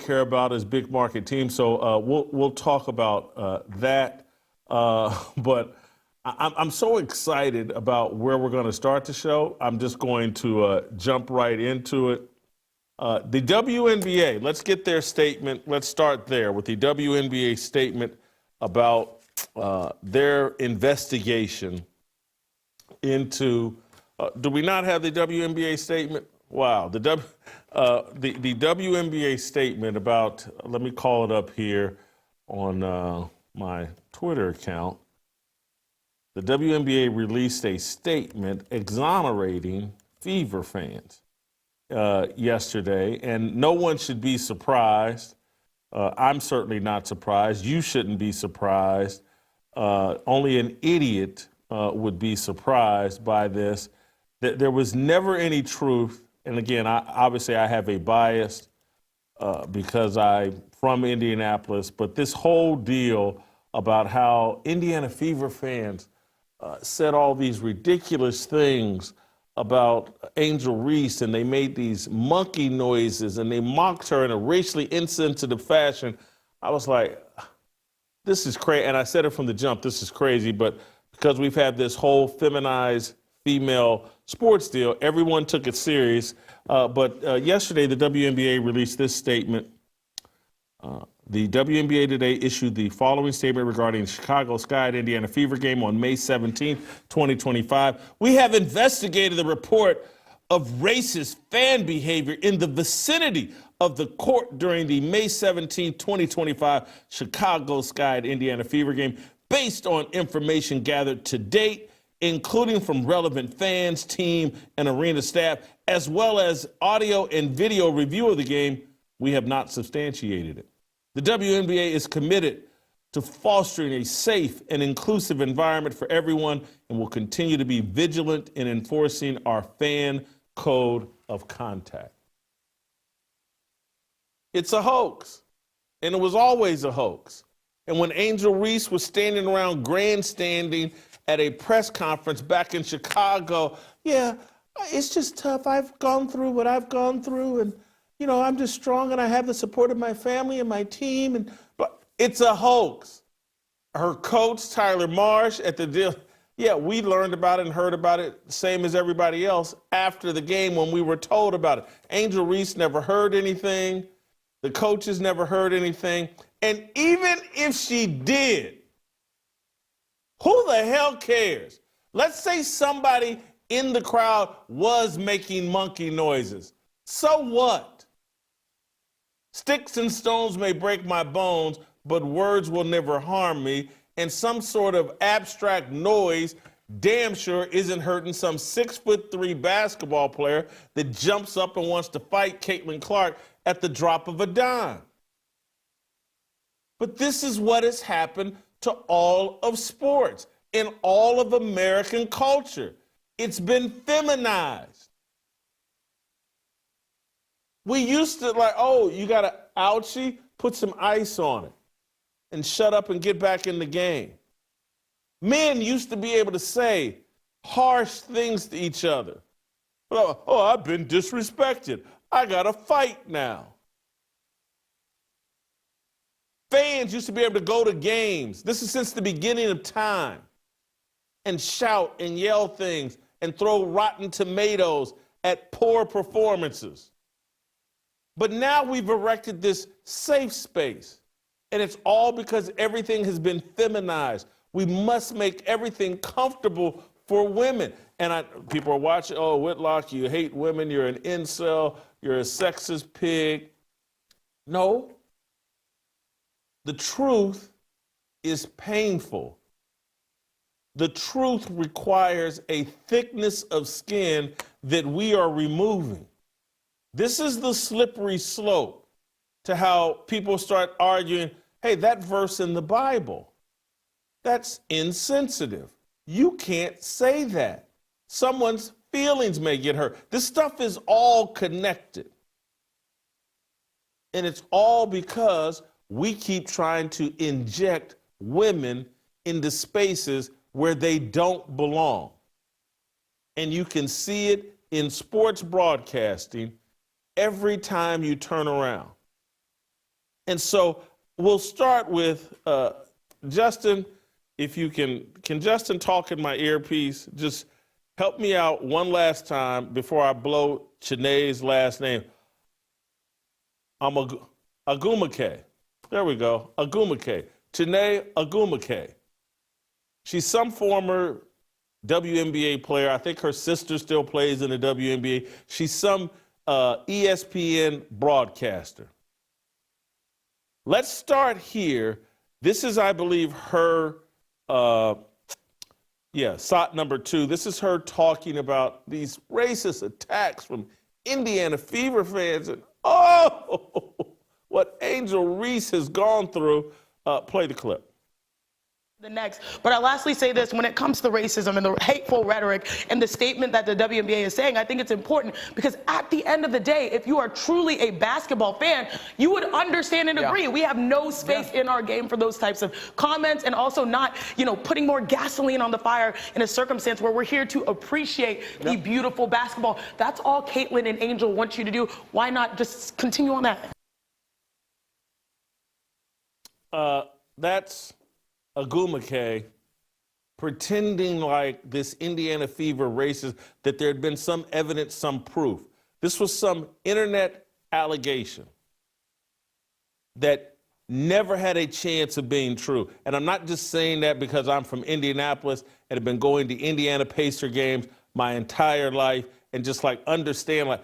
care about is big market teams. So we'll talk about that. But I'm so excited about where we're going to start the show. I'm just going to jump right into it. The WNBA, let's get their statement. Let's start there with the WNBA statement about their investigation into, do we not have the WNBA statement? Wow, the WNBA statement about, let me call it up here on my Twitter account. The WNBA released a statement exonerating Fever fans yesterday, and no one should be surprised. I'm certainly not surprised. You shouldn't be surprised. Only an idiot would be surprised by this. There was never any truth. And again, obviously I have a bias because I'm from Indianapolis, but this whole deal about how Indiana Fever fans said all these ridiculous things about Angel Reese, and they made these monkey noises, and they mocked her in a racially insensitive fashion. I was like, this is crazy. And I said it from the jump, this is crazy, but because we've had this whole feminized female sports deal, everyone took it serious. But yesterday, the WNBA released this statement. The WNBA today issued the following statement regarding the Chicago Sky and Indiana Fever game on May 17, 2025. We have investigated the report of racist fan behavior in the vicinity of the court during the May 17, 2025 Chicago Sky and Indiana Fever game based on information gathered to date, including from relevant fans, team, and arena staff, as well as audio and video review of the game. We have not substantiated it. The WNBA is committed to fostering a safe and inclusive environment for everyone and will continue to be vigilant in enforcing our fan code of conduct. It's a hoax, and it was always a hoax. And when Angel Reese was standing around grandstanding at a press conference back in Chicago, yeah, it's just tough. I've gone through what I've gone through, and you know, I'm just strong and I have the support of my family and my team, but it's a hoax. Her coach, Tyler Marsh, at the deal, yeah, we learned about it and heard about it, same as everybody else, after the game when we were told about it. Angel Reese never heard anything. The coaches never heard anything. And even if she did, who the hell cares? Let's say somebody in the crowd was making monkey noises. So what? Sticks and stones may break my bones, but words will never harm me. And some sort of abstract noise damn sure isn't hurting some 6'3" basketball player that jumps up and wants to fight Caitlin Clark at the drop of a dime. But this is what has happened to all of sports, in all of American culture. It's been feminized. We used to like, oh, you got an ouchie? Put some ice on it and shut up and get back in the game. Men used to be able to say harsh things to each other. Oh, I've been disrespected. I got to fight now. Fans used to be able to go to games. This is since the beginning of time, and shout and yell things and throw rotten tomatoes at poor performances. But now we've erected this safe space, and it's all because everything has been feminized. We must make everything comfortable for women. And people are watching, oh, Whitlock, you hate women, you're an incel, you're a sexist pig. No. The truth is painful. The truth requires a thickness of skin that we are removing. This is the slippery slope to how people start arguing, hey, that verse in the Bible, that's insensitive. You can't say that. Someone's feelings may get hurt. This stuff is all connected. And it's all because we keep trying to inject women into spaces where they don't belong. And you can see it in sports broadcasting every time you turn around. And so we'll start with Justin. If you can Justin talk in my earpiece? Just help me out one last time before I blow Chanae's last name. Agumake. There we go. Agumake. Jemele Agumake. She's some former WNBA player. I think her sister still plays in the WNBA. She's some ESPN broadcaster. Let's start here. This is, I believe, her, SOT number 2. This is her talking about these racist attacks from Indiana Fever fans. And what Angel Reese has gone through. Play the clip. The next. But I'll lastly say this, when it comes to racism and the hateful rhetoric and the statement that the WNBA is saying, I think it's important because at the end of the day, if you are truly a basketball fan, you would understand and agree. We have no space in our game for those types of comments, and also not, putting more gasoline on the fire in a circumstance where we're here to appreciate the beautiful basketball. That's all Caitlin and Angel want you to do. Why not just continue on that? That's Agumake pretending like this Indiana Fever racist, that there had been some evidence, some proof. This was some internet allegation that never had a chance of being true. And I'm not just saying that because I'm from Indianapolis and have been going to Indiana Pacer games my entire life and just understand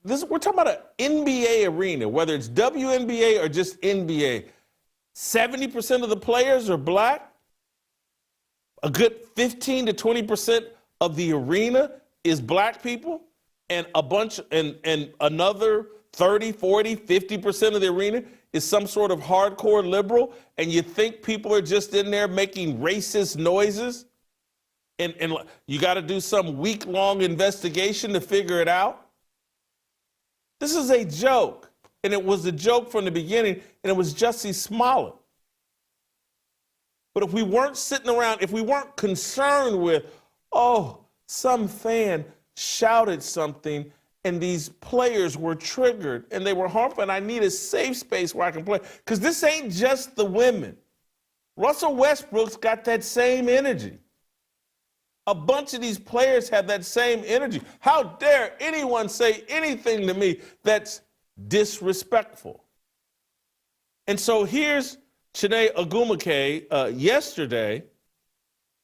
this. We're talking about an NBA arena, whether it's WNBA or just NBA. 70% of the players are black. A good 15 to 20% of the arena is black people, and another 30, 40, 50% of the arena is some sort of hardcore liberal, and you think people are just in there making racist noises, and you got to do some week-long investigation to figure it out. This is a joke. And it was a joke from the beginning, and it was Jussie Smollett. But if we weren't sitting around, if we weren't concerned with, some fan shouted something and these players were triggered and they were harmful, and I need a safe space where I can play. Because this ain't just the women. Russell Westbrook's got that same energy. A bunch of these players have that same energy. How dare anyone say anything to me that's disrespectful? And so here's Jemele Agumake yesterday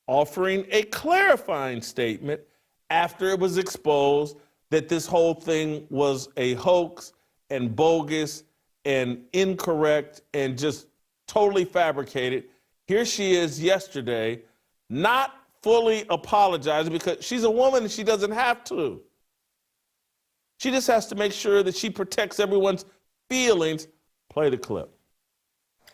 offering a clarifying statement after it was exposed that this whole thing was a hoax and bogus and incorrect and just totally fabricated. Here she is yesterday, not fully apologizing because she's a woman and she doesn't have to. She just has to make sure that she protects everyone's feelings. Play the clip.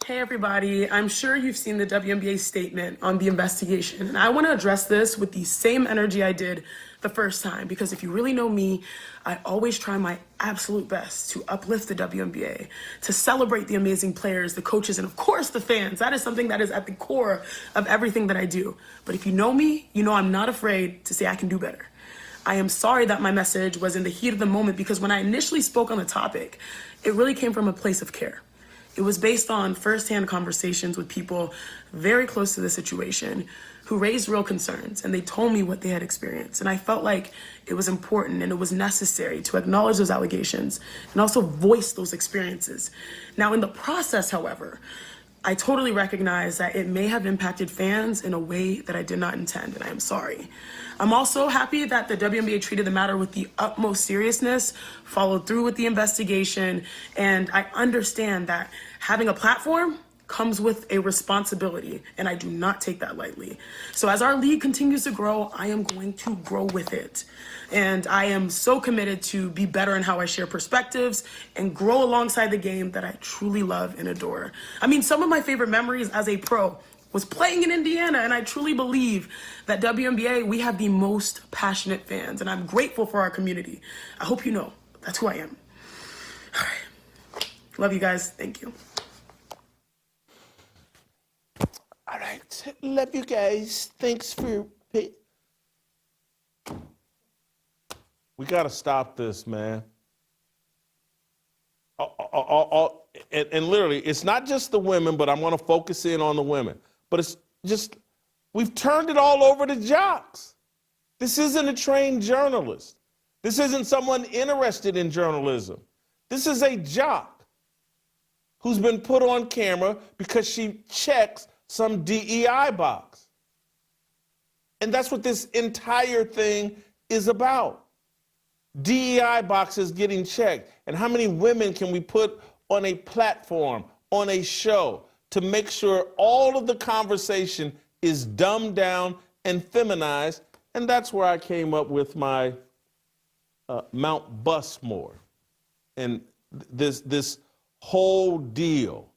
Hey everybody, I'm sure you've seen the WNBA statement on the investigation, and I want to address this with the same energy I did the first time, because if you really know me, I always try my absolute best to uplift the WNBA, to celebrate the amazing players, the coaches, and of course the fans. That is something that is at the core of everything that I do. But if you know me, you know I'm not afraid to say I can do better. I am sorry that my message was in the heat of the moment, because when I initially spoke on the topic, it really came from a place of care. It was based on firsthand conversations with people very close to the situation who raised real concerns, and they told me what they had experienced. And I felt like it was important and it was necessary to acknowledge those allegations and also voice those experiences. Now, in the process, however, I totally recognize that it may have impacted fans in a way that I did not intend, and I am sorry. I'm also happy that the WNBA treated the matter with the utmost seriousness, followed through with the investigation, and I understand that having a platform comes with a responsibility, and I do not take that lightly. So as our league continues to grow, I am going to grow with it. And I am so committed to be better in how I share perspectives and grow alongside the game that I truly love and adore. I mean, some of my favorite memories as a pro was playing in Indiana, and I truly believe that WNBA, we have the most passionate fans, and I'm grateful for our community. I hope you know that's who I am. All right. Love you guys. Thank you. All right. Love you guys. Thanks for... We got to stop this, man. and literally, it's not just the women, but I'm going to focus in on the women. But it's just, we've turned it all over to jocks. This isn't a trained journalist. This isn't someone interested in journalism. This is a jock who's been put on camera because she checks some DEI box. And that's what this entire thing is about. DEI boxes getting checked. And how many women can we put on a platform, on a show, to make sure all of the conversation is dumbed down and feminized? And that's where I came up with my Mount Bustmore. And this whole deal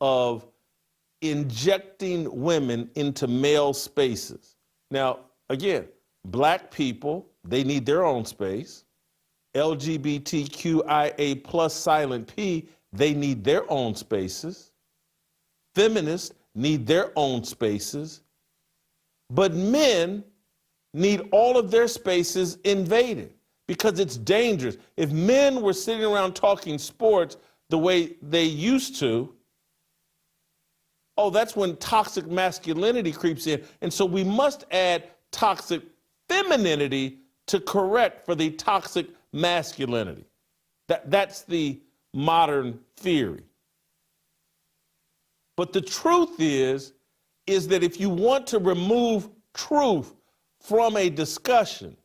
of injecting women into male spaces. Now, again, black people, they need their own space. LGBTQIA plus silent P, they need their own spaces. Feminists need their own spaces. But men need all of their spaces invaded because it's dangerous. If men were sitting around talking sports the way they used to, oh, that's when toxic masculinity creeps in. And so we must add toxic femininity to correct for the toxic masculinity. That's the modern theory. But the truth is that if you want to remove truth from a discussion,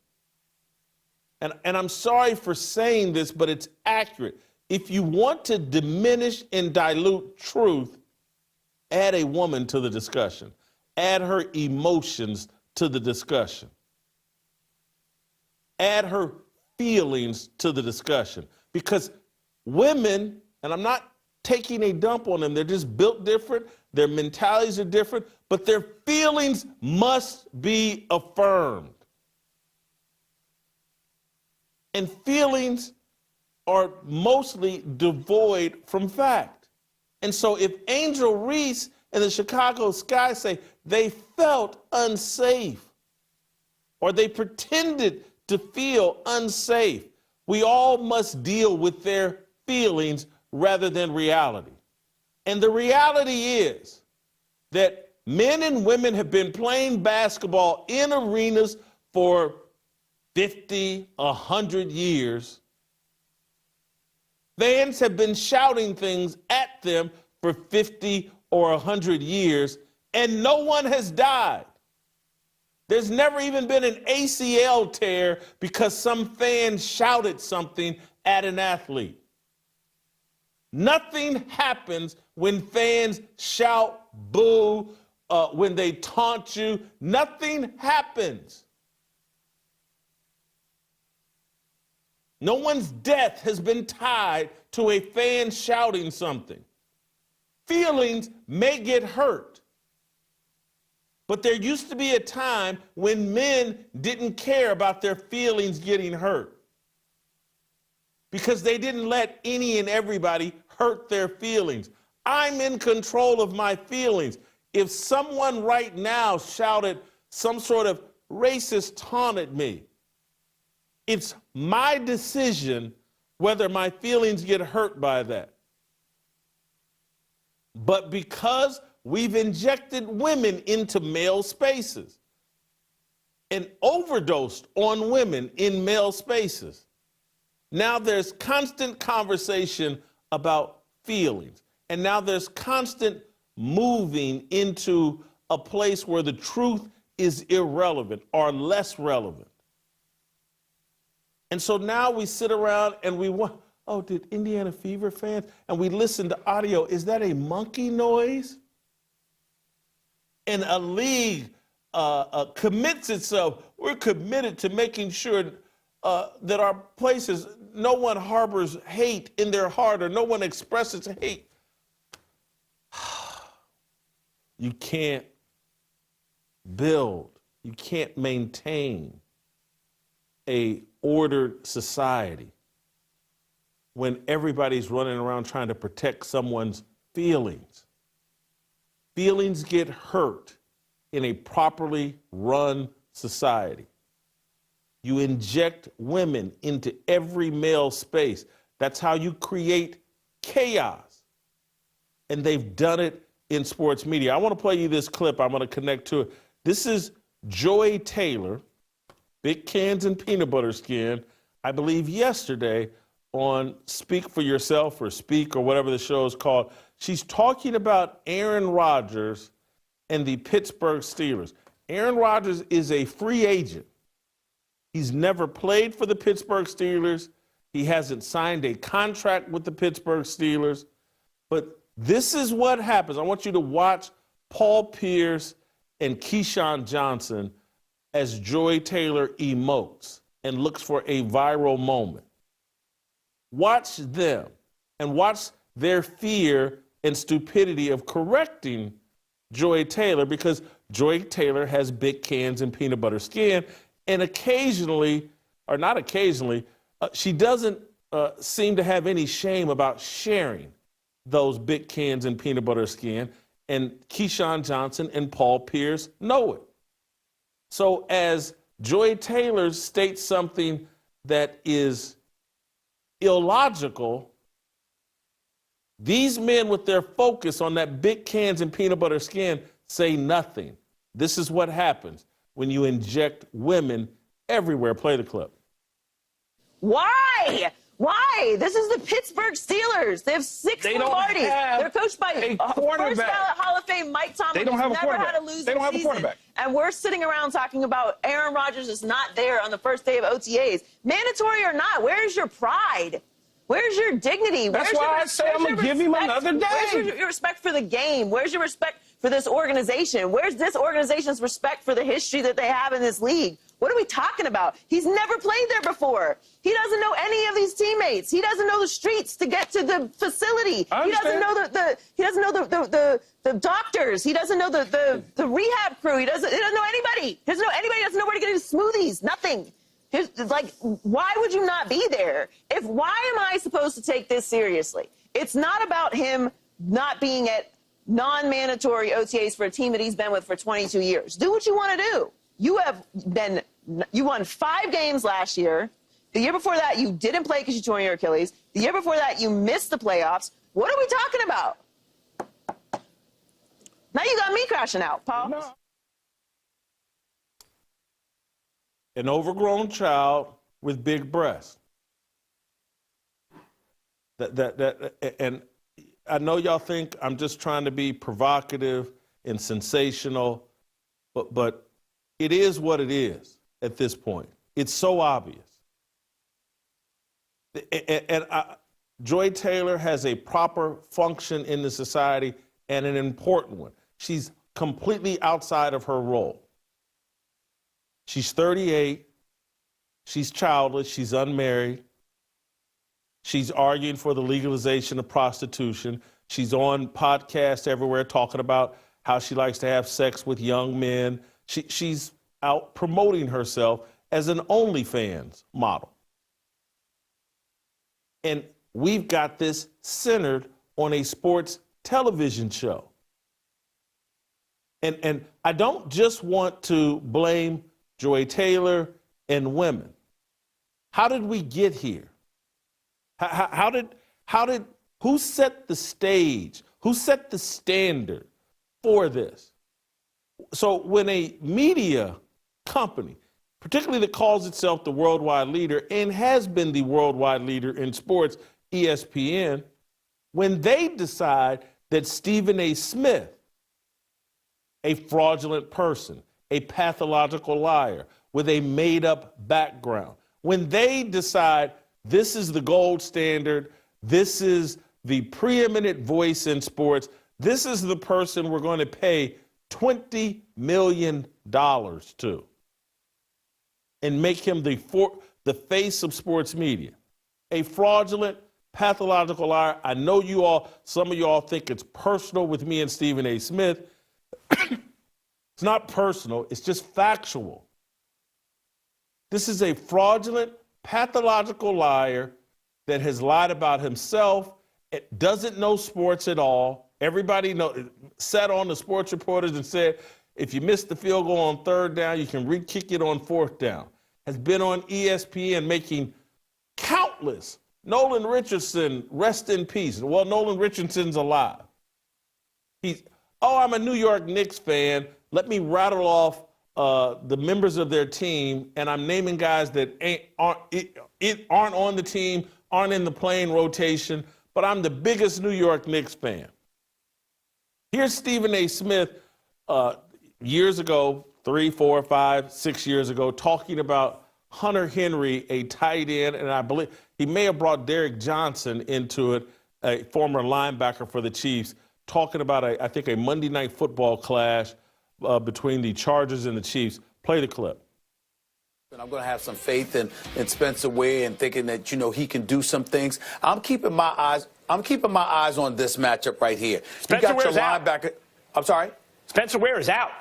and I'm sorry for saying this, but it's accurate. If you want to diminish and dilute truth, add a woman to the discussion. Add her emotions to the discussion. Add her feelings to the discussion. Because women, and I'm not taking a dump on them, they're just built different, their mentalities are different, but their feelings must be affirmed. And feelings are mostly devoid from fact. And so if Angel Reese and the Chicago Sky say they felt unsafe or they pretended to feel unsafe, we all must deal with their feelings rather than reality. And the reality is that men and women have been playing basketball in arenas for 50, 100 years. Fans have been shouting things at them for 50 or 100 years, and no one has died. There's never even been an ACL tear because some fan shouted something at an athlete. Nothing happens when fans shout, boo, when they taunt you. Nothing happens. No one's death has been tied to a fan shouting something. Feelings may get hurt, but there used to be a time when men didn't care about their feelings getting hurt because they didn't let any and everybody hurt their feelings. I'm in control of my feelings. If someone right now shouted some sort of racist taunt at me, it's my decision whether my feelings get hurt by that. But because we've injected women into male spaces and overdosed on women in male spaces, now there's constant conversation about feelings. And now there's constant moving into a place where the truth is irrelevant or less relevant. And so now we sit around and we want, oh, did Indiana Fever fans? And we listen to audio. Is that a monkey noise? And a league commits itself. We're committed to making sure that our places, no one harbors hate in their heart or no one expresses hate. You can't build, you can't maintain a ordered society when everybody's running around trying to protect someone's feelings. Feelings get hurt in a properly run society. You inject women into every male space. That's how you create chaos. and they've done it in sports media. I want to play you this clip. I'm going to connect to it. This is Joy Taylor, Big Cans and Peanut Butter Skin, I believe yesterday on Speak for Yourself or Speak or whatever the show is called. She's talking about Aaron Rodgers and the Pittsburgh Steelers. Aaron Rodgers is a free agent. He's never played for the Pittsburgh Steelers. He hasn't signed a contract with the Pittsburgh Steelers. But this is what happens. I want you to watch Paul Pierce and Keyshawn Johnson as Joy Taylor emotes and looks for a viral moment. Watch them and watch their fear and stupidity of correcting Joy Taylor, because Joy Taylor has big cans and peanut butter skin, and occasionally, or not occasionally, she doesn't seem to have any shame about sharing those big cans and peanut butter skin, and Keyshawn Johnson and Paul Pierce know it. So as Joy Taylor states something that is illogical, these men with their focus on that big cans and peanut butter skin say nothing. This is what happens when you inject women everywhere. Play the clip. Why? Why? This is the Pittsburgh Steelers. They have six Lombardies. They're coached by first ballot Hall of Fame Mike Tomlin. They don't have a never quarterback. had a losing They don't have a season. quarterback. And we're sitting around talking about Aaron Rodgers is not there on the first day of OTAs. Mandatory or not, where's your pride? Where's your dignity? That's why I say I'm going to give him another day. Where's your respect for the game? Where's your respect for this organization? Where's this organization's respect for the history that they have in this league? What are we talking about? He's never played there before. He doesn't know any of these teammates. He doesn't know the streets to get to the facility. He doesn't know the doctors. He doesn't know the rehab crew. He doesn't know anybody. He doesn't know anybody. He doesn't know where to get his smoothies. Nothing. Like, why would you not be there? Why am I supposed to take this seriously? It's not about him not being at non-mandatory OTAs for a team that he's been with for 22 years. Do what you want to do. You won 5 games last year. The year before that, you didn't play because you tore your Achilles. The year before that, you missed the playoffs. What are we talking about? Now you got me crashing out, Paul. No. An overgrown child with big breasts. And I know y'all think I'm just trying to be provocative and sensational, but it is what it is at this point. It's so obvious. And Joy Taylor has a proper function in the society and an important one. She's completely outside of her role. She's 38. She's childless. She's unmarried. She's arguing for the legalization of prostitution. She's on podcasts everywhere talking about how she likes to have sex with young men. She's out promoting herself as an OnlyFans model. And we've got this centered on a sports television show. And I don't just want to blame Joy Taylor and women. How did we get here? Who set the stage? Who set the standard for this? So when a media company, particularly that calls itself the worldwide leader and has been the worldwide leader in sports, ESPN, when they decide that Stephen A. Smith, a fraudulent person, a pathological liar with a made-up background, when they decide this is the gold standard, this is the preeminent voice in sports, this is the person we're going to pay $20 million to and make him the face of sports media. A fraudulent, pathological liar. I know some of you all think it's personal with me and Stephen A. Smith. It's not personal, it's just factual. This is a fraudulent, pathological liar that has lied about himself. It doesn't know sports at all. Everybody sat on the sports reporters and said, if you miss the field goal on 3rd down, you can re-kick it on 4th down. Has been on ESPN making countless. Nolan Richardson, rest in peace. Well, Nolan Richardson's alive. I'm a New York Knicks fan. Let me rattle off the members of their team, and I'm naming guys that aren't on the team, aren't in the playing rotation, but I'm the biggest New York Knicks fan. Here's Stephen A. Smith years ago, 3, 4, 5, 6 years ago, talking about Hunter Henry, a tight end, and I believe he may have brought Derek Johnson into it, a former linebacker for the Chiefs, talking about, I think, a Monday Night Football clash between the Chargers and the Chiefs. Play the clip. And I'm going to have some faith in Spencer Ware and thinking that, he can do some things. I'm keeping my eyes on this matchup right here. Spencer Ware's out. Linebacker. I'm sorry? Spencer Ware is out.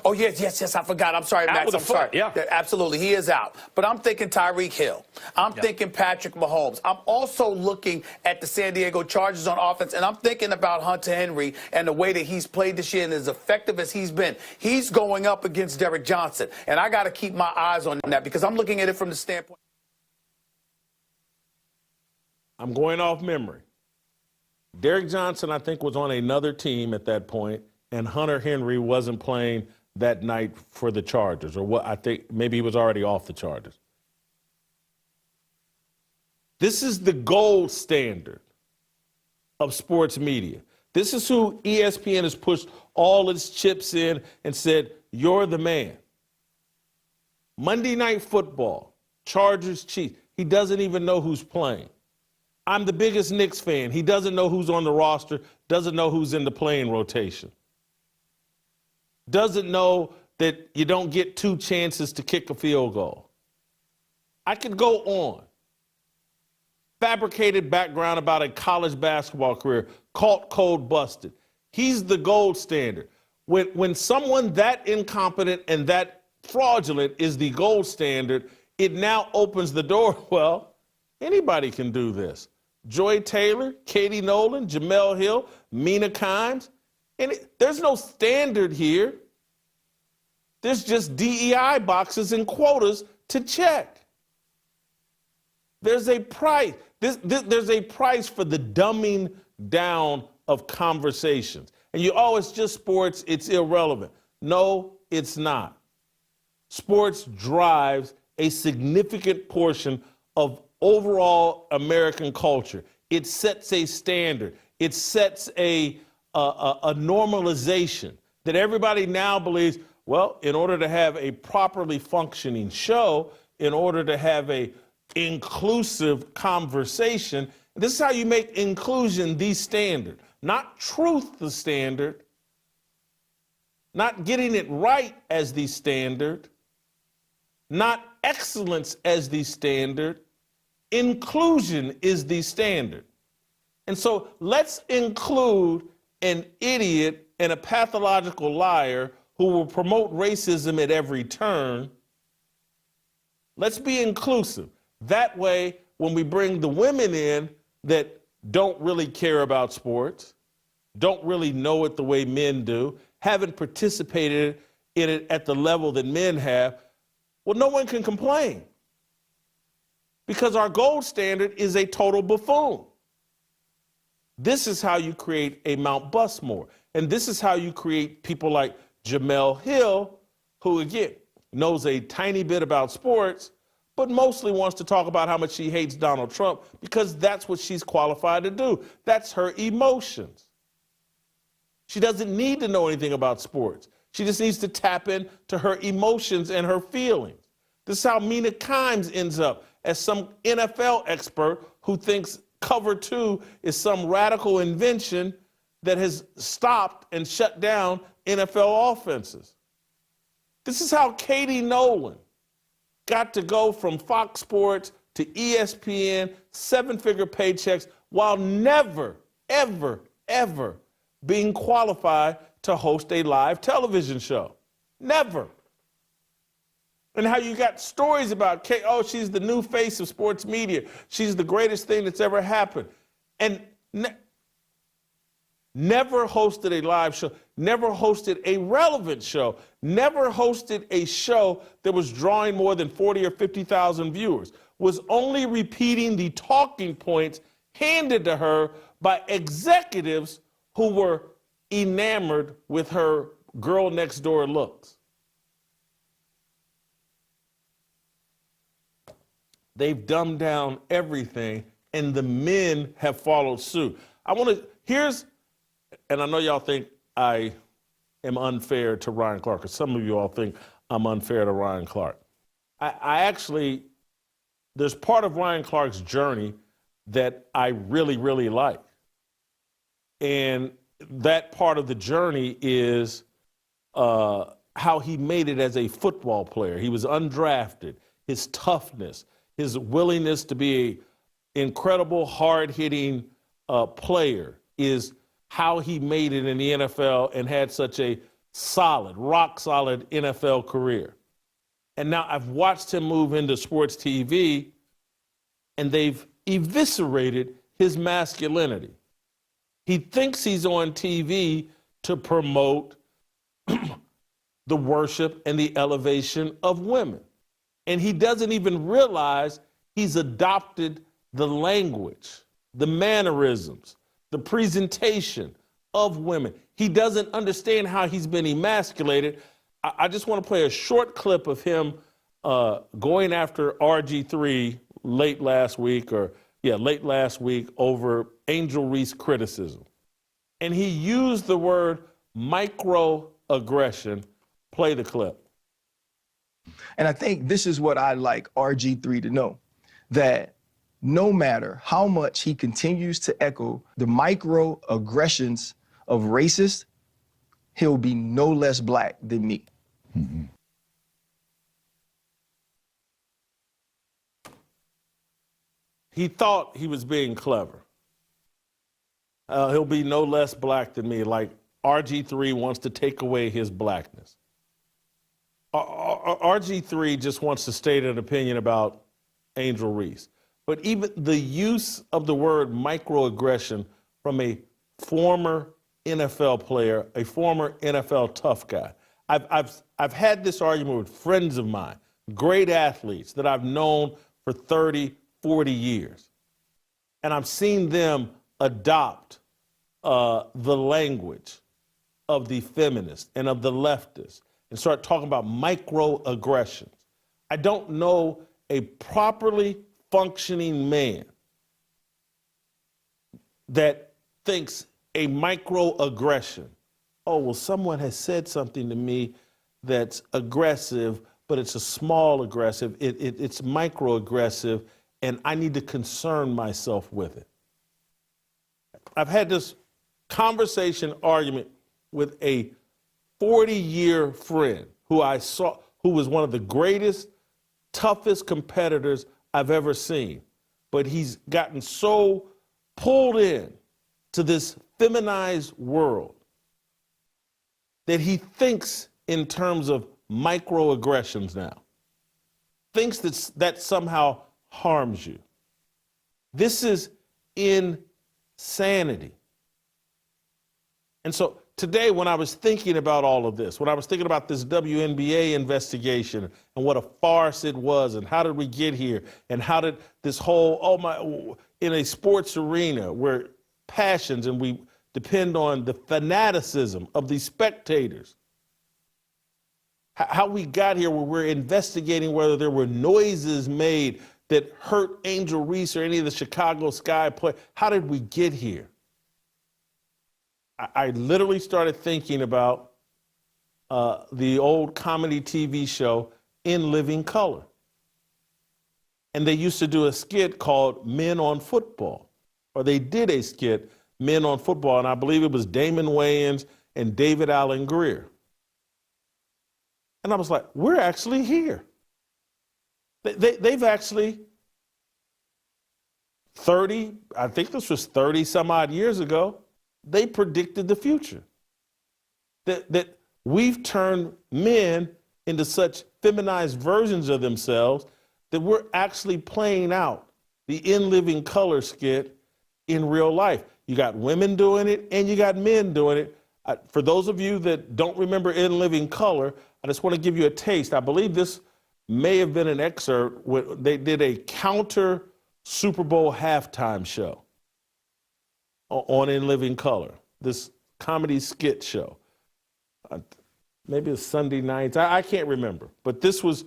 Oh, yes, I forgot. I'm sorry, Max. I'm sorry. Yeah. Absolutely, he is out. But I'm thinking Tyreek Hill. I'm thinking Patrick Mahomes. I'm also looking at the San Diego Chargers on offense, and I'm thinking about Hunter Henry and the way that he's played this year and as effective as he's been. He's going up against Derek Johnson, and I got to keep my eyes on that because I'm looking at it from the standpoint. I'm going off memory. Derek Johnson, I think, was on another team at that point, and Hunter Henry wasn't playing that night for the Chargers, or what I think maybe he was already off the Chargers. This is the gold standard of sports media. This is who ESPN has pushed all its chips in and said, you're the man. Monday Night Football, Chargers, Chiefs. He doesn't even know who's playing. I'm the biggest Knicks fan. He doesn't know who's on the roster, doesn't know who's in the playing rotation. Doesn't know that you don't get 2 chances to kick a field goal. I could go on. Fabricated background about a college basketball career, caught cold busted. He's the gold standard. When someone that incompetent and that fraudulent is the gold standard, it now opens the door. Well, anybody can do this. Joy Taylor, Katie Nolan, Jemele Hill, Mina Kimes. And there's no standard here. There's just DEI boxes and quotas to check. There's a price. There's a price for the dumbing down of conversations. And it's just sports, it's irrelevant. No, it's not. Sports drives a significant portion of overall American culture. It sets a standard. It sets a normalization that everybody now believes, well, in order to have a properly functioning show, in order to have a inclusive conversation, this is how you make inclusion the standard, not truth the standard, not getting it right as the standard, not excellence as the standard. Inclusion is the standard. And so let's include an idiot and a pathological liar who will promote racism at every turn. Let's be inclusive. That way, when we bring the women in that don't really care about sports, don't really know it the way men do, haven't participated in it at the level that men have, well, no one can complain. Because our gold standard is a total buffoon. This is how you create a Mount Bustmore. And this is how you create people like Jemele Hill, who, again, knows a tiny bit about sports, but mostly wants to talk about how much she hates Donald Trump because that's what she's qualified to do. That's her emotions. She doesn't need to know anything about sports. She just needs to tap into her emotions and her feelings. This is how Mina Kimes ends up as some NFL expert who thinks cover 2 is some radical invention that has stopped and shut down NFL offenses. This is how Katie Nolan got to go from Fox Sports to ESPN, 7-figure paychecks, while never, ever, ever being qualified to host a live television show. Never. And how you got stories about, she's the new face of sports media. She's the greatest thing that's ever happened. And never hosted a live show, never hosted a relevant show, never hosted a show that was drawing more than 40 or 50,000 viewers, was only repeating the talking points handed to her by executives who were enamored with her girl next door looks. They've dumbed down everything, and the men have followed suit. And I know y'all think I am unfair to Ryan Clark, or some of you all think I'm unfair to Ryan Clark. I actually, there's part of Ryan Clark's journey that I really, really like. And that part of the journey is how he made it as a football player. He was undrafted, his toughness, his willingness to be an incredible, hard-hitting player is how he made it in the NFL and had such a solid, rock-solid NFL career. And now I've watched him move into sports TV, and they've eviscerated his masculinity. He thinks he's on TV to promote the worship and the elevation of women. And he doesn't even realize he's adopted the language, the mannerisms, the presentation of women. He doesn't understand how he's been emasculated. I just want to play a short clip of him going after RG3 late last week over Angel Reese criticism. And he used the word microaggression. Play the clip. And I think this is what I like RG3 to know, that no matter how much he continues to echo the microaggressions of racists, he'll be no less black than me. Mm-hmm. He thought he was being clever. He'll be no less black than me, like RG3 wants to take away his blackness. RG3 just wants to state an opinion about Angel Reese. But even the use of the word microaggression from a former NFL player, a former NFL tough guy. I've had this argument with friends of mine, great athletes that I've known for 30, 40 years. And I've seen them adopt the language of the feminists and of the leftists and start talking about microaggressions. I don't know a properly functioning man that thinks a microaggression, oh, well, someone has said something to me that's aggressive, but it's a small aggressive, it's microaggressive, and I need to concern myself with it. I've had this argument with a 40-year friend who I saw, who was one of the greatest, toughest competitors I've ever seen. But he's gotten so pulled in to this feminized world that he thinks in terms of microaggressions now. Thinks that somehow harms you. This is insanity. And so today, when I was thinking about all of this, when I was thinking about this WNBA investigation and what a farce it was, and how did we get here, and how did this whole, in a sports arena where passions and we depend on the fanaticism of the spectators, how we got here where we're investigating whether there were noises made that hurt Angel Reese or any of the Chicago Sky players. How did we get here? I literally started thinking about the old comedy TV show In Living Color. And they used to do a skit called Men on Football, or they did a skit, Men on Football, and I believe it was Damon Wayans and David Allen Greer. And I was like, we're actually here. They've actually, I think this was 30 some odd years ago, they predicted the future. That we've turned men into such feminized versions of themselves that we're actually playing out the In Living Color skit in real life. You got women doing it and you got men doing it. For those of you that don't remember In Living Color, I just want to give you a taste. I believe this may have been an excerpt where they did a counter Super Bowl halftime show on In Living Color. This comedy skit show. Maybe it's Sunday nights. I can't remember. But this was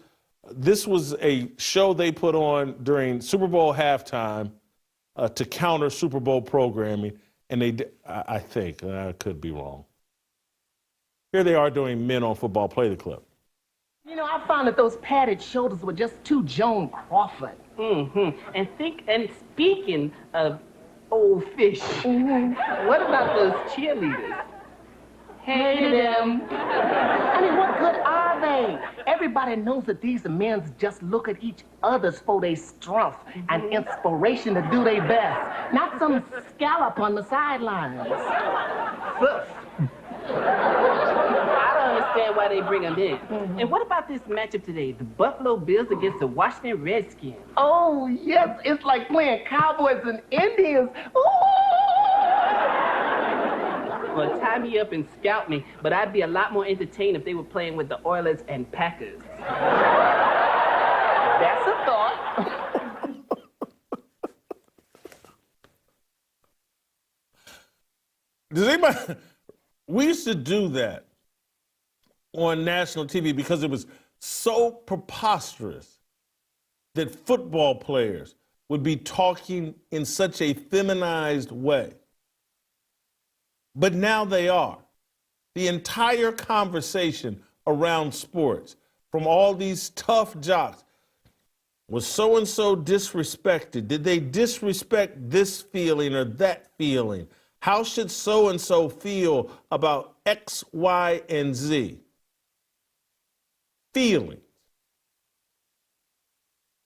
a show they put on during Super Bowl halftime to counter Super Bowl programming. And I think, I could be wrong. Here they are doing Men on Football. Play the clip. You know, I found that those padded shoulders were just too Joan Crawford. And speaking of old fish, what about those cheerleaders? Hey them. I mean, what good are they? Everybody knows that these men just look at each other's for their strength and inspiration to do their best, not some scallop on the sidelines. I don't understand why they bring them in. And what about this matchup today? The Buffalo Bills against the Washington Redskins. Oh, yes. It's like playing Cowboys and Indians. Ooh! Well, tie me up and scout me, but I'd be a lot more entertained if they were playing with the Oilers and Packers. That's a thought. Does anybody... We used to do that on national TV because it was so preposterous that football players would be talking in such a feminized way. But now they are. The entire conversation around sports, from all these tough jocks, was so-and-so disrespected? Did they disrespect this feeling or that feeling? How should so-and-so feel about X, Y, and Z? Feelings.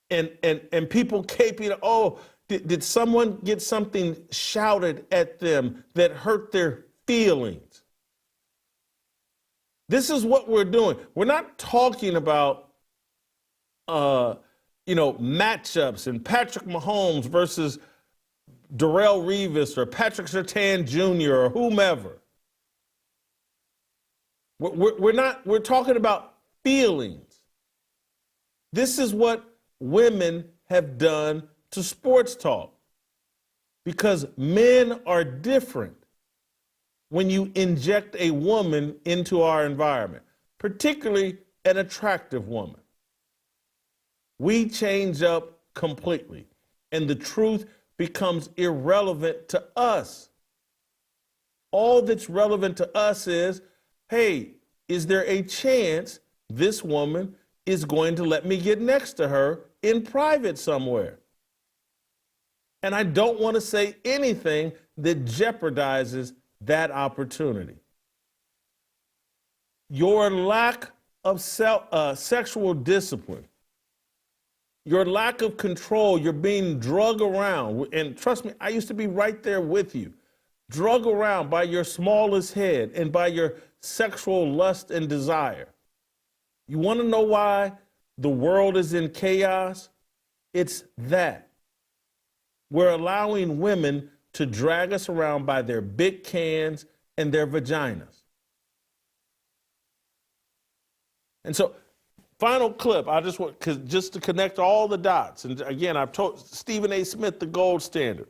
And people caping, did someone get something shouted at them that hurt their feelings? This is what we're doing. We're not talking about, matchups and Patrick Mahomes versus Darrelle Revis or Patrick Surtain Jr. or whomever. We're talking about feelings. This is what women have done to sports talk, because men are different when you inject a woman into our environment, particularly an attractive woman. We change up completely, and the truth becomes irrelevant to us. All that's relevant to us is, hey, is there a chance this woman is going to let me get next to her in private somewhere? And I don't want to say anything that jeopardizes that opportunity. Your lack of sexual discipline, your lack of control, you're being drug around. And trust me, I used to be right there with you. Drug around by your smallest head and by your sexual lust and desire. You want to know why the world is in chaos? It's that. We're allowing women to drag us around by their big cans and their vaginas. And so, final clip, I just want, just to connect all the dots. And again, I've told Stephen A. Smith, the gold standard.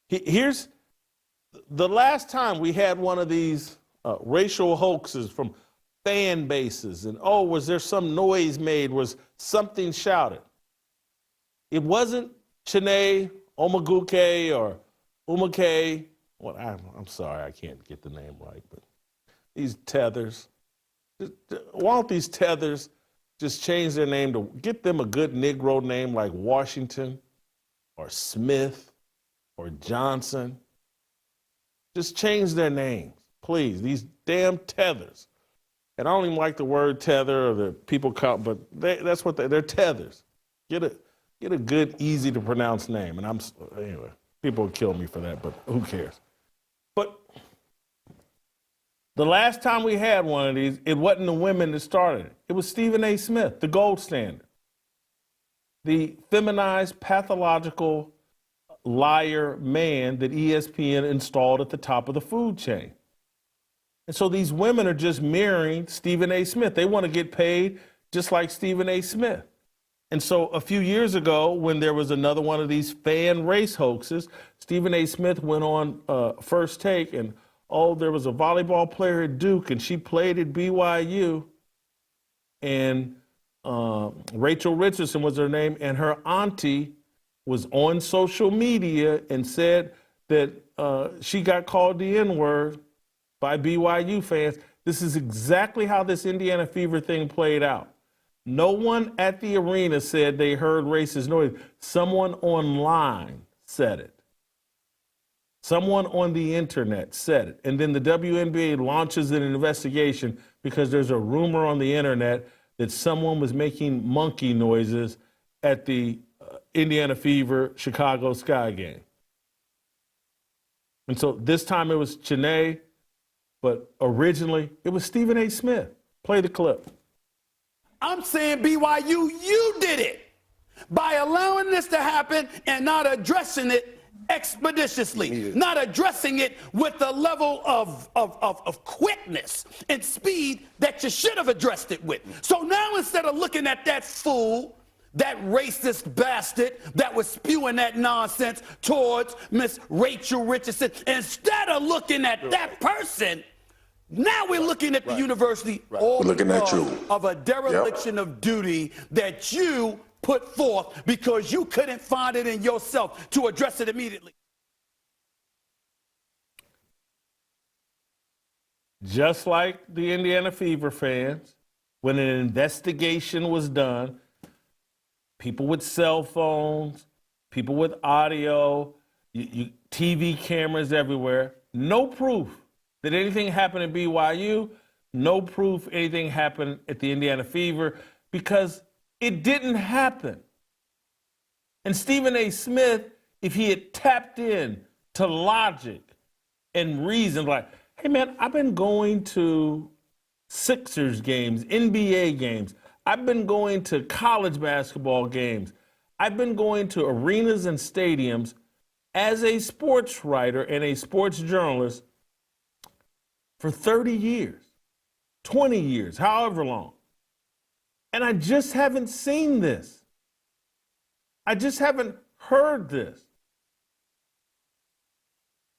Here's the last time we had one of these racial hoaxes from fan bases, and was there some noise made, was something shouted. It wasn't Chene Omaguke or Umake. Well, I'm sorry, I can't get the name right, but these tethers. Why don't these tethers just change their name to get them a good Negro name like Washington or Smith or Johnson? Just change their names, please. These damn tethers. And I don't even like the word tether or the people call, but that's what they're tethers. Get a good, easy to pronounce name. And anyway, people will kill me for that, but who cares? But the last time we had one of these, it wasn't the women that started it. It was Stephen A. Smith, the gold standard. The feminized, pathological liar man that ESPN installed at the top of the food chain. And so these women are just mirroring Stephen A. Smith. They want to get paid just like Stephen A. Smith. And so a few years ago, when there was another one of these fan race hoaxes, Stephen A. Smith went on First Take and oh, there was a volleyball player at Duke and she played at BYU. And Rachel Richardson was her name, and her auntie was on social media and said that she got called the N-word by BYU fans. This is exactly how this Indiana Fever thing played out. No one at the arena said they heard racist noise. Someone online said it. Someone on the internet said it. And then the WNBA launches an investigation because there's a rumor on the internet that someone was making monkey noises at the Indiana Fever Chicago Sky game. And so this time it was Chene, but originally it was Stephen A. Smith. Play the clip. I'm saying BYU, you did it by allowing this to happen and not addressing it expeditiously, not addressing it with the level of quickness and speed that you should have addressed it with. So now instead of looking at that fool, that racist bastard that was spewing that nonsense towards Miss Rachel Richardson, instead of looking at that person, now we're looking at the university all because of a dereliction of duty that you put forth because you couldn't find it in yourself to address it immediately. Just like the Indiana Fever fans, when an investigation was done, people with cell phones, people with audio, TV cameras everywhere, no proof that anything happened at BYU, no proof anything happened at the Indiana Fever, because it didn't happen. And Stephen A. Smith, if he had tapped in to logic and reason, like, hey man, I've been going to Sixers games, NBA games. I've been going to college basketball games. I've been going to arenas and stadiums as a sports writer and a sports journalist for 30 years, 20 years, however long. And I just haven't seen this. I just haven't heard this.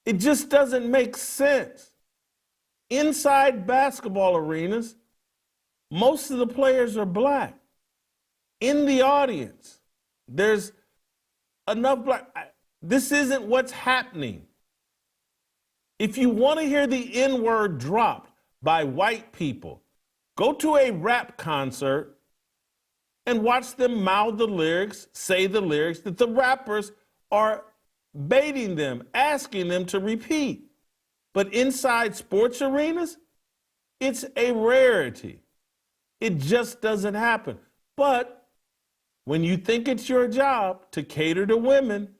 It just doesn't make sense. Inside basketball arenas, most of the players are black. In the audience, there's enough black. This isn't what's happening. If you want to hear the N-word dropped by white people, go to a rap concert and watch them mouth the lyrics, say the lyrics that the rappers are baiting them, asking them to repeat. But inside sports arenas, it's a rarity. It just doesn't happen. But when you think it's your job to cater to women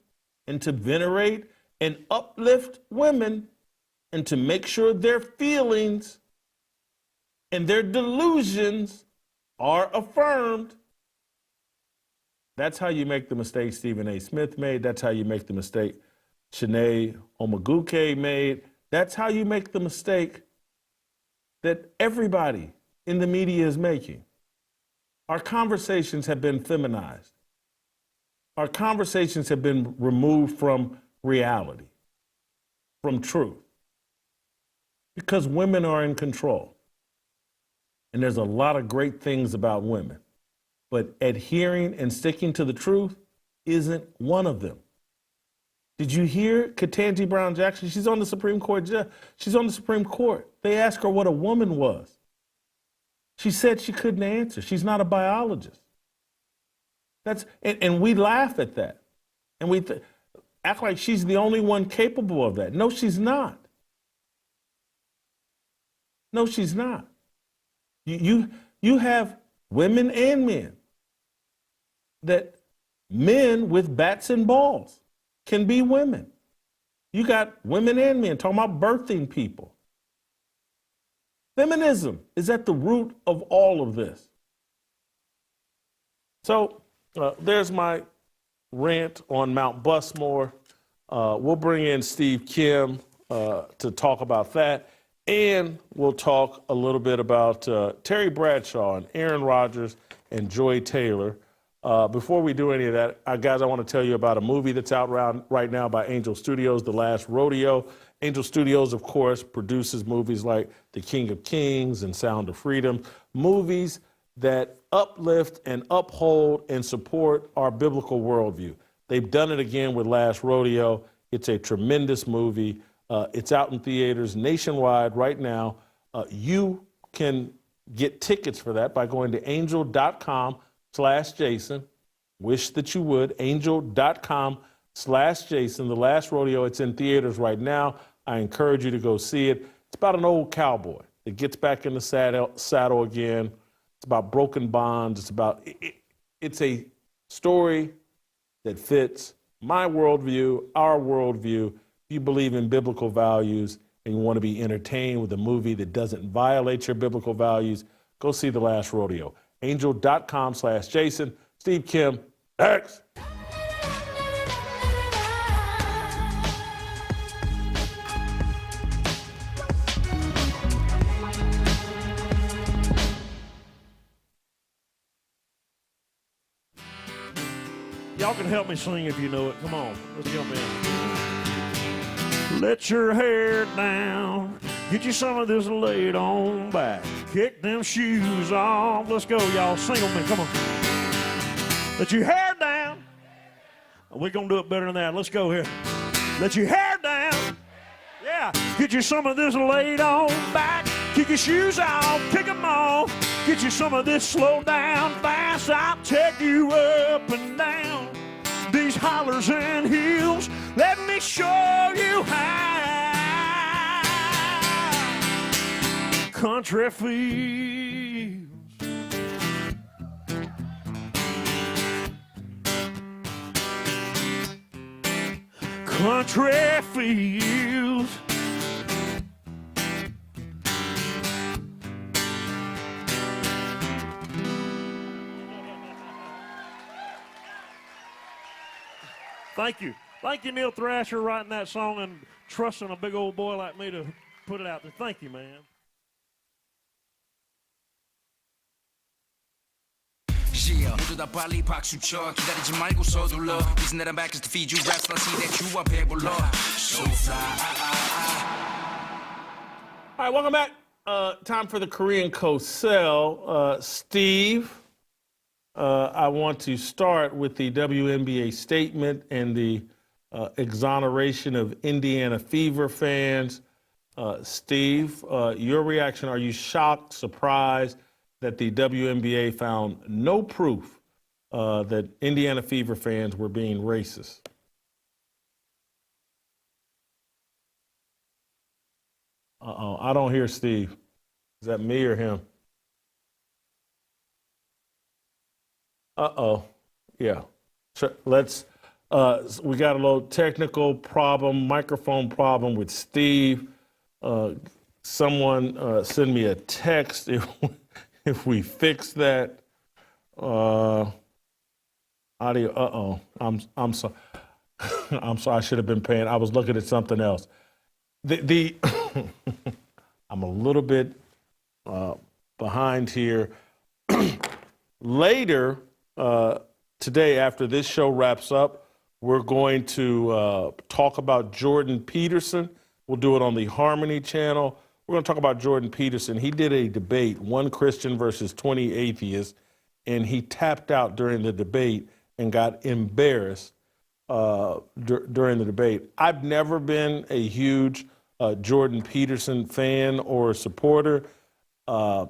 and to venerate and uplift women and to make sure their feelings and their delusions are affirmed, that's how you make the mistake Stephen A. Smith made. That's how you make the mistake Chene Omoguke made. That's how you make the mistake that everybody in the media is making. Our conversations have been feminized. Our conversations have been removed from reality, from truth, because women are in control. And there's a lot of great things about women, but adhering and sticking to the truth isn't one of them. Did you hear Ketanji Brown Jackson? She's on the Supreme Court. She's on the Supreme Court. They asked her what a woman was. She said she couldn't answer. She's not a biologist. And we laugh at that. And we act like she's the only one capable of that. No, she's not. No, she's not. You have women and men, that men with bats and balls can be women. You got women and men talking about birthing people. Feminism is at the root of all of this. So there's my rant on Mount Bustmore. We'll bring in Steve Kim to talk about that. And we'll talk a little bit about Terry Bradshaw and Aaron Rodgers and Joy Taylor. Before we do any of that, guys, I want to tell you about a movie that's out right now by Angel Studios, The Last Rodeo. Angel Studios, of course, produces movies like The King of Kings and Sound of Freedom, movies that uplift and uphold and support our biblical worldview. They've done it again with Last Rodeo. It's a tremendous movie. It's out in theaters nationwide right now. You can get tickets for that by going to angel.com/Jason. Wish that you would. Angel.com/Jason. The Last Rodeo. It's in theaters right now. I encourage you to go see it. It's about an old cowboy that gets back in the saddle again. It's about broken bonds. It's a story that fits my worldview, our worldview. If you believe in biblical values and you want to be entertained with a movie that doesn't violate your biblical values, go see The Last Rodeo. Angel.com/Jason. Steve Kim, next. Y'all can help me sing if you know it. Come on, let's jump in. Let your hair down. Get you some of this laid on back. Kick them shoes off. Let's go, y'all. Sing on me. Come on. Let your hair down. We're going to do it better than that. Let's go here. Let your hair down. Yeah. Get you some of this laid on back. Kick your shoes off. Kick them off. Get you some of this slow down fast. I'll take you up and down these hollers and hills. Let me show you how country feels. Country feels. Thank you. Thank you, Neil Thrasher, writing that song and trusting a big old boy like me to put it out there. Thank you, man. Yeah, 모두 다 빨리 박수 쳐 기다리지 말고 서둘러 Reason that I'm back is to feed you rest. I see that you are 배불러 So fly. All right, welcome back. Time for the Korean Co-Cell. Steve, I want to start with the WNBA statement and the exoneration of Indiana Fever fans. Steve, your reaction, are you shocked, surprised that the WNBA found no proof that Indiana Fever fans were being racist? Uh-oh, I don't hear Steve. Is that me or him? Uh-oh, yeah. Let's, we got a little technical problem, microphone problem with Steve. Someone send me a text if we fix that. Audio, uh-oh, I'm sorry. I'm sorry, I should have been paying. I was looking at something else. I'm a little bit behind here. Later today, after this show wraps up, we're going to talk about Jordan Peterson. We'll do it on the Harmony channel. We're going to talk about Jordan Peterson. He did a debate, one Christian versus 20 atheists, and he tapped out during the debate and got embarrassed during the debate. I've never been a huge Jordan Peterson fan or supporter. I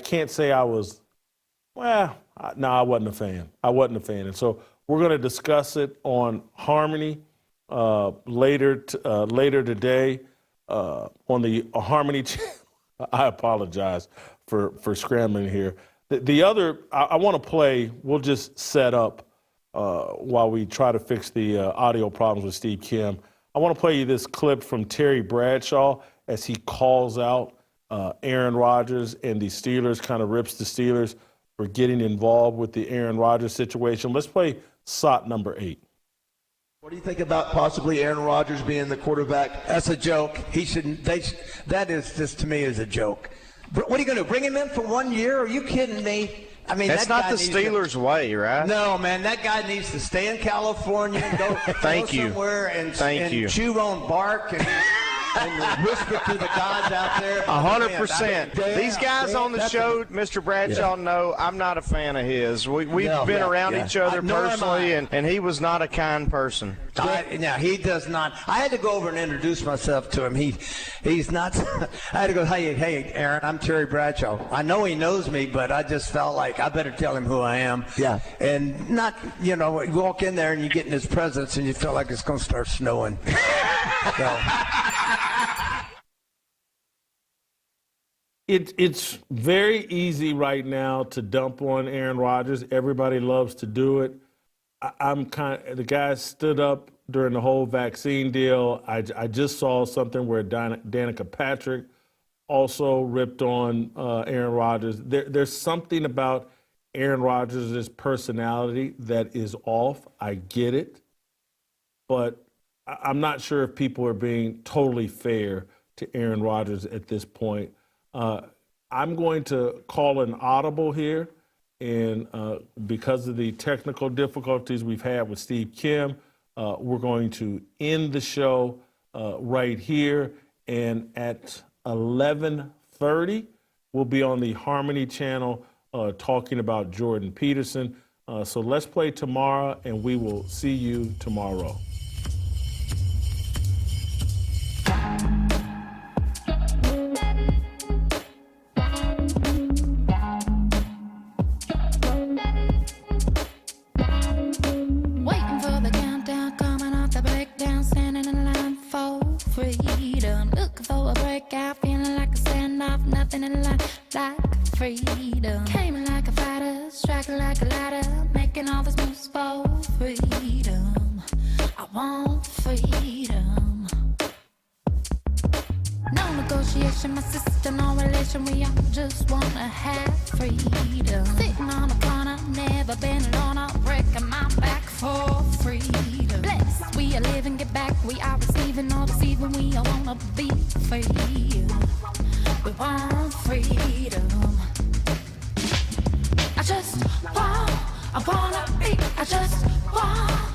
can't say I was, well, no, I wasn't a fan. I wasn't a fan. And so we're going to discuss it on Harmony later today on the Harmony channel. I apologize for scrambling here. The other, I want to play, we'll just set up while we try to fix the audio problems with Steve Kim. I want to play you this clip from Terry Bradshaw as he calls out Aaron Rodgers and the Steelers, kind of rips the Steelers for getting involved with the Aaron Rodgers situation. Let's play SOT number 8. What do you think about possibly Aaron Rodgers being the quarterback? That's a joke. He shouldn't. That is just, to me, is a joke. What are you going to do? Bring him in for 1 year? Are you kidding me? I mean, that's that not guy the needs Steelers' way, right? No, man, that guy needs to stay in California and go, Thank go you. somewhere and, Thank you. chew on bark and whisper to the gods out there. 100%. These guys on the show, Mr. Bradshaw, know I'm not a fan of his. We've been around each other personally, and he was not a kind person. Now, he does not. I had to go over and introduce myself to him. He's not. I had to go, hey, Aaron, I'm Terry Bradshaw. I know he knows me, but I just felt like I better tell him who I am. Yeah. And not, you walk in there and you get in his presence and you feel like it's going to start snowing. So. It's very easy right now to dump on Aaron Rodgers. Everybody loves to do it. The guy stood up during the whole vaccine deal. I just saw something where Danica Patrick also ripped on Aaron Rodgers. There's something about Aaron Rodgers' personality that is off. I get it. But I'm not sure if people are being totally fair to Aaron Rodgers at this point. I'm going to call an audible here, and because of the technical difficulties we've had with Steve Kim, we're going to end the show right here, and at 11:30, we'll be on the Harmony Channel talking about Jordan Peterson. So let's play tomorrow, and we will see you tomorrow. Freedom, looking for a breakout, feeling like a standoff, nothing in life like freedom. Came like a fighter, striking like a ladder, making all these moves for freedom. I want freedom. No negotiation, my sister, no relation, we all just wanna have freedom. Sitting on a corner, never been alone, I'm breaking my back for freedom. Blessed, we are living, get back, we are receiving, all deceiving, we all wanna be free. We want freedom. I wanna be, I just want